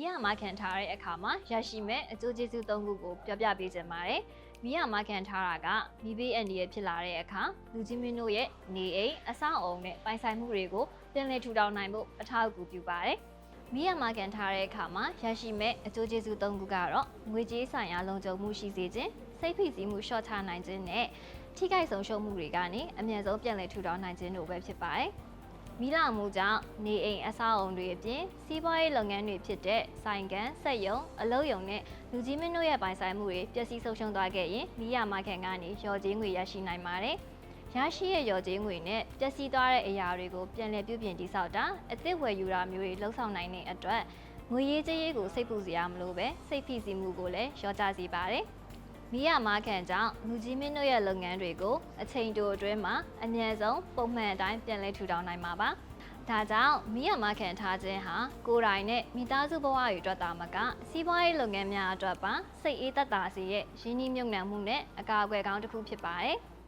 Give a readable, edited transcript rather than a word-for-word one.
မိရမခံထားတဲ့အခါမှာရရှိမဲ့အကျိုးကျေးဇူး၃ခုကိုပြောပြပေးခြင်းပါတယ်။မိရမခံထားတာကမိဘေးအန္တရာယ်ဖြစ်လာတဲ့အခါလူကြီးမင်းတို့ရဲ့နေအိမ်အဆောက်အုံနဲ့ပိုင်ဆိုင်မှုတွေကိုပြန်လည်ထူထောင်နိုင်ဖို့အထောက်အကူပြုပါတယ်။မိရမခံထားတဲ့အခါမှာရရှိမဲ့အကျိုးကျေးဇူး၃ခုကတော့ငွေကြေးဆိုင်ရာလုံခြုံမှုရှိစေခြင်းစိတ်ဖိစီးမှုလျှော့ချနိုင်ခြင်းနဲ့ထိခိုက်ဆုံးရှုံးမှုတွေကနေအမြန်ဆုံးပြန်လည်ထူထောင်နိုင်ခြင်းတို့ပဲဖြစ်ပါတယ်။မိလာမှုကြောင့်နေအိမ်အဆောက်အုံတွေအပြင်စီးပွားရေးလုပ်ငန်းတွေဖြစ်တဲ့ဆိုင်ကန်စက်ရုံအလုပ်ရုံနဲ့လူကြီးမင်းတို့ရဲ့ပိုင်ဆိုင်မှုတွေပျက်စီးဆုံးရှုံးသွားခဲ့ရင်မိရမခံကနေရော်ကြေးငွေရရှိနိုင်ပါတယ်။ရရှိရဲ့ရော်ကြေးငွေနဲ့ပျက်စီးသွားတဲ့အရာတွေကိုပြန်လည်ပြုပြင်တည်ဆောက်တာအသစ်ဝယ်ယူတာမျိုးတွေလှုပ်ဆောင်နိုင်တဲ့အတွက်ငွေရေးကြေးရေးကိုစိတ်ပူစရာမလိုပဲစိတ်ဖိစီးမှုကိုလည်းလျော့ချစေပါတယ်။မိရမခံကြောင့်လူကြီးမင်းတို့ရဲ့လုပ်ငန်းတွေကိုအချိန်တိုအတွင်းမှာအမြဲဆုံးပုံမှန်အတိုင်းပြန်လည်ထူထောင်နိုင်မှာပါ။ဒါကြောင့်မိရမခံထားခြင်းဟာကိုယ်တိုင်နဲ့မိသားစုဘဝတွေအတွက်သာမကစီးပွားရေးလုပ်ငန်းများအတွက်ပါစိတ်အေးသက်သာစေရဲ့ရင်းနှီးမြှုပ်နှံမှုနဲ့အကာအကွယ်ကောင်းတစ်ခုဖြစ်ပါတယ်။